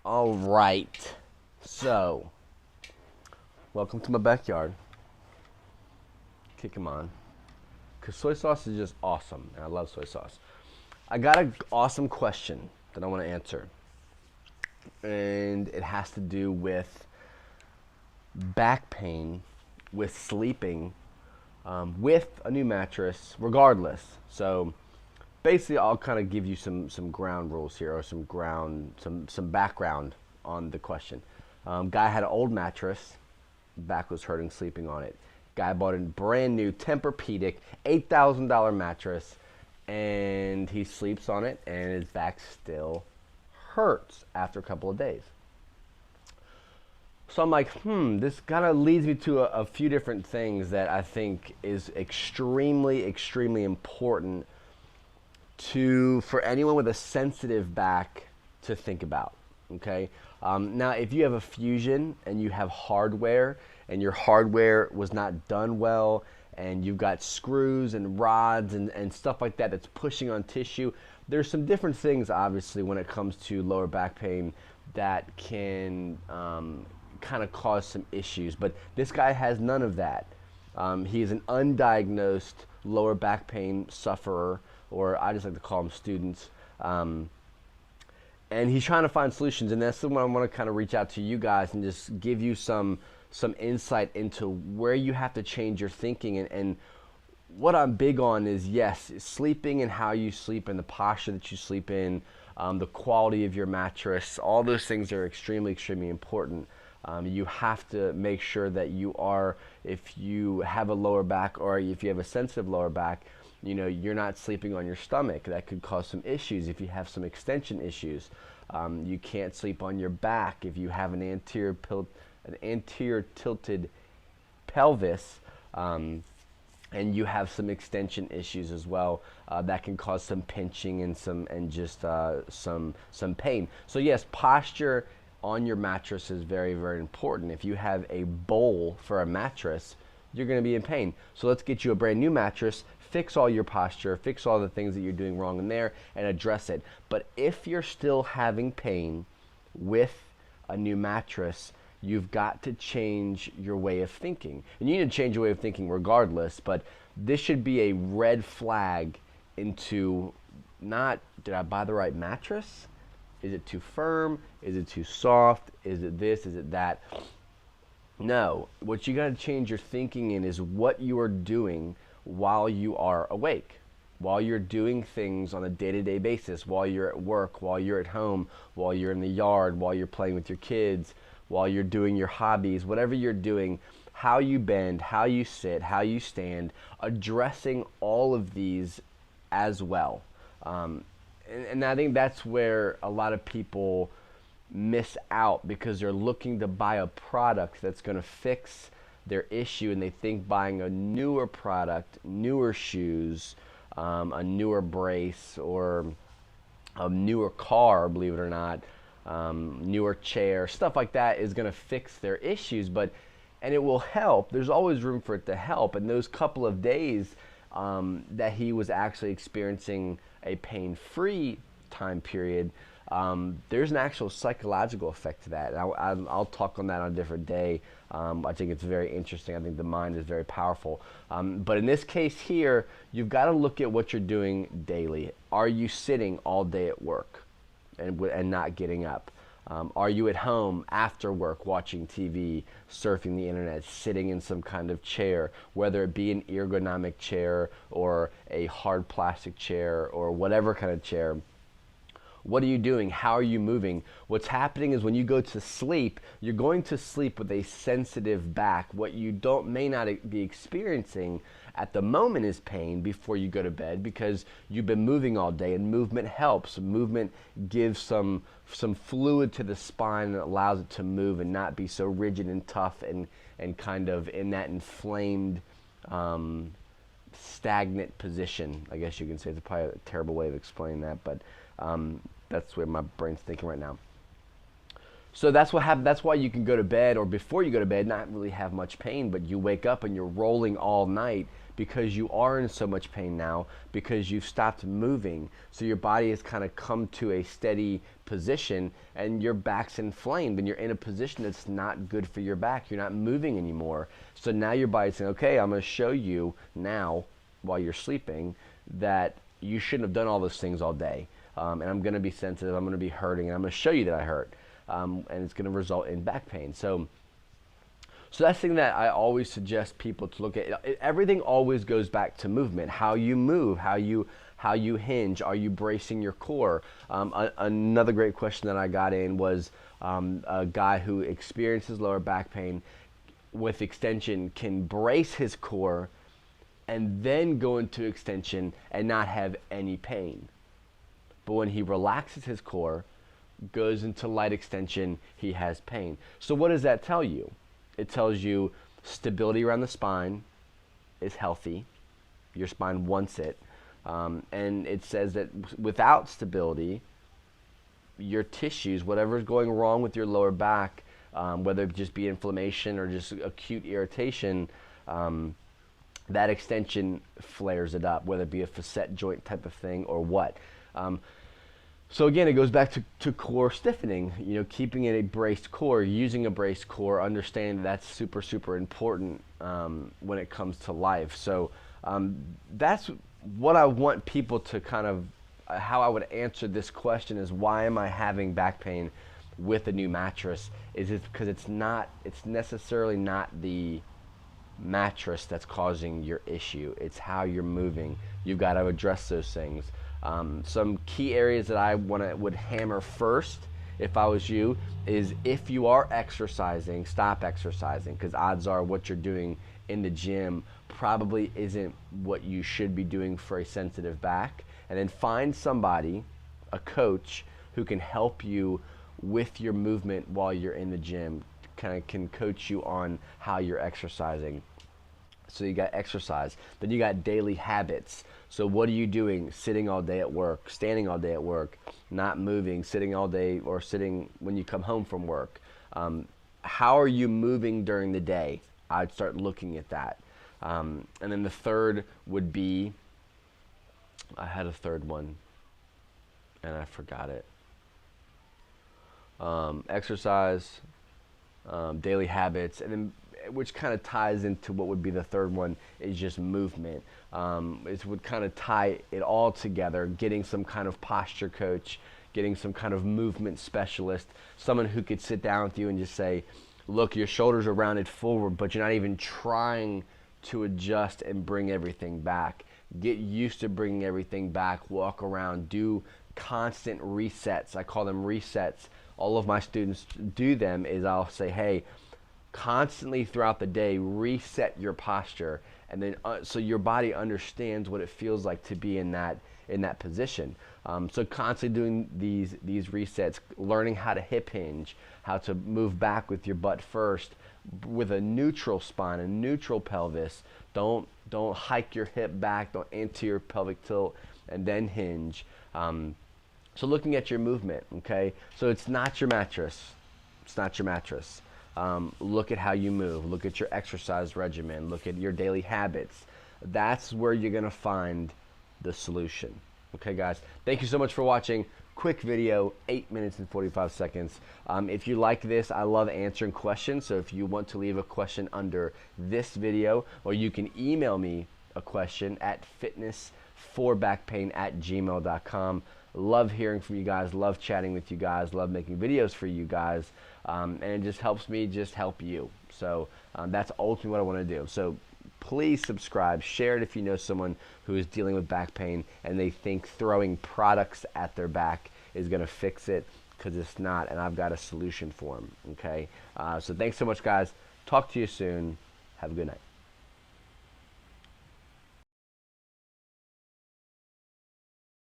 All right. So, welcome to my backyard. Kick 'em on. Because soy sauce is just awesome, and I love soy sauce. I got an awesome question that I want to answer, and it has to do with back pain, with sleeping, with a new mattress, regardless. So, basically, I'll kind of give you some ground rules here, or some background on the question. Guy had an old mattress, back was hurting sleeping on it. Guy bought a brand new Tempur-Pedic $8,000 mattress, and he sleeps on it, and his back still hurts after a couple of days. So I'm like, this kind of leads me to a few different things that I think is extremely important for anyone with a sensitive back to think about. Okay. Now, if you have a fusion and you have hardware and your hardware was not done well, and you've got screws and rods and stuff like that that's pushing on tissue, there's some different things, obviously, when it comes to lower back pain that can kind of cause some issues. But this guy has none of that. He is an undiagnosed lower back pain sufferer, or I just like to call them students. And he's trying to find solutions, and that's the one I want to kind of reach out to you guys and just give you some insight into where you have to change your thinking. And what I'm big on is, yes, sleeping and how you sleep and the posture that you sleep in, the quality of your mattress, all those things are extremely important. You have to make sure that if you have a lower back, or if you have a sensitive lower back, you're not sleeping on your stomach. That could cause some issues if you have some extension issues. You can't sleep on your back if you have an anterior tilted pelvis, and you have some extension issues as well. That can cause some pinching and some pain. So yes, posture on your mattress is very important. If you have a bowl for a mattress, you're going to be in pain. So let's get you a brand new mattress, fix all your posture, fix all the things that you're doing wrong in there, and address it. But if you're still having pain with a new mattress, you've got to change your way of thinking. And you need to change your way of thinking regardless, but this should be a red flag into, not, did I buy the right mattress? Is it too firm? Is it too soft? Is it this? Is it that? No, what you got to change your thinking in is what you are doing while you are awake, while you're doing things on a day-to-day basis, while you're at work, while you're at home, while you're in the yard, while you're playing with your kids, while you're doing your hobbies, whatever you're doing, how you bend, how you sit, how you stand, addressing all of these as well. And I think that's where a lot of people miss out, because they're looking to buy a product that's going to fix their issue, and they think buying a newer product, newer shoes, a newer brace, or a newer car, believe it or not, newer chair, stuff like that is going to fix their issues. And it will help. There's always room for it to help. And those couple of days that he was actually experiencing a pain-free time period, there's an actual psychological effect to that. I'll talk on that on a different day. I think it's very interesting. I think the mind is very powerful. But in this case here, you've got to look at what you're doing daily. Are you sitting all day at work and not getting up? Are you at home after work watching TV, surfing the internet, sitting in some kind of chair, whether it be an ergonomic chair or a hard plastic chair or whatever kind of chair? What are you doing? How are you moving? What's happening is when you go to sleep, you're going to sleep with a sensitive back. What you may not be experiencing at the moment is pain before you go to bed, because you've been moving all day, and movement helps. Movement gives some fluid to the spine and allows it to move and not be so rigid and tough and kind of in that inflamed, stagnant position, I guess you can say. It's probably a terrible way of explaining that, but that's where my brain's thinking right now. So that's what happened. That's why you can go to bed, or before you go to bed, not really have much pain, but you wake up and you're rolling all night because you are in so much pain now because you've stopped moving. So your body has kind of come to a steady position and your back's inflamed and you're in a position that's not good for your back. You're not moving anymore. So now your body's saying, okay, I'm going to show you now while you're sleeping that you shouldn't have done all those things all day. And I'm going to be sensitive, I'm going to be hurting, and I'm going to show you that I hurt. And it's going to result in back pain. So that's the thing that I always suggest people to look at. Everything always goes back to movement. How you move, how you hinge. Are you bracing your core? Another great question that I got in was a guy who experiences lower back pain with extension can brace his core and then go into extension and not have any pain. But when he relaxes his core, goes into light extension, he has pain. So what does that tell you? It tells you stability around the spine is healthy. Your spine wants it. And it says that without stability, your tissues, whatever's going wrong with your lower back, whether it just be inflammation or just acute irritation, that extension flares it up, whether it be a facet joint type of thing or what. So again, it goes back to core stiffening, keeping it a braced core, using a braced core, understanding that's super, super important when it comes to life. So that's what I want people to kind of, how I would answer this question is, why am I having back pain with a new mattress? Is it because it's necessarily not the mattress that's causing your issue. It's how you're moving. You've got to address those things. Some key areas that I would hammer first, if I was you, is if you are exercising, stop exercising, because odds are what you're doing in the gym probably isn't what you should be doing for a sensitive back. And then find somebody, a coach, who can help you with your movement while you're in the gym, kind of can coach you on how you're exercising. So you got exercise, then you got daily habits. So what are you doing? Sitting all day at work, standing all day at work, not moving, sitting all day, or sitting when you come home from work. How are you moving during the day? I'd start looking at that. And then the third would be, I had a third one and I forgot it. Exercise, daily habits, and then which kind of ties into what would be the third one, is just movement. It would kind of tie it all together, getting some kind of posture coach, getting some kind of movement specialist, someone who could sit down with you and just say, look, your shoulders are rounded forward, but you're not even trying to adjust and bring everything back. Get used to bringing everything back, walk around, do constant resets. I call them resets. All of my students do them. Is I'll say, hey, constantly throughout the day, reset your posture, and then so your body understands what it feels like to be in that position. So constantly doing these resets, learning how to hip hinge, how to move back with your butt first, with a neutral spine, a neutral pelvis. Don't hike your hip back, don't anterior pelvic tilt, and then hinge. So looking at your movement, okay? So it's not your mattress. It's not your mattress. Look at how you move. Look at your exercise regimen. Look at your daily habits. That's where you're going to find the solution. Okay, guys? Thank you so much for watching. Quick video, 8 minutes and 45 seconds. If you like this, I love answering questions. So if you want to leave a question under this video, or you can email me a question at fitnessforbackpain@gmail.com. Love hearing from you guys, love chatting with you guys, love making videos for you guys, and it just helps me just help you. So that's ultimately what I want to do. So please subscribe, share it if you know someone who is dealing with back pain and they think throwing products at their back is going to fix it, because it's not, and I've got a solution for them. Okay, so thanks so much, guys. Talk to you soon. Have a good night.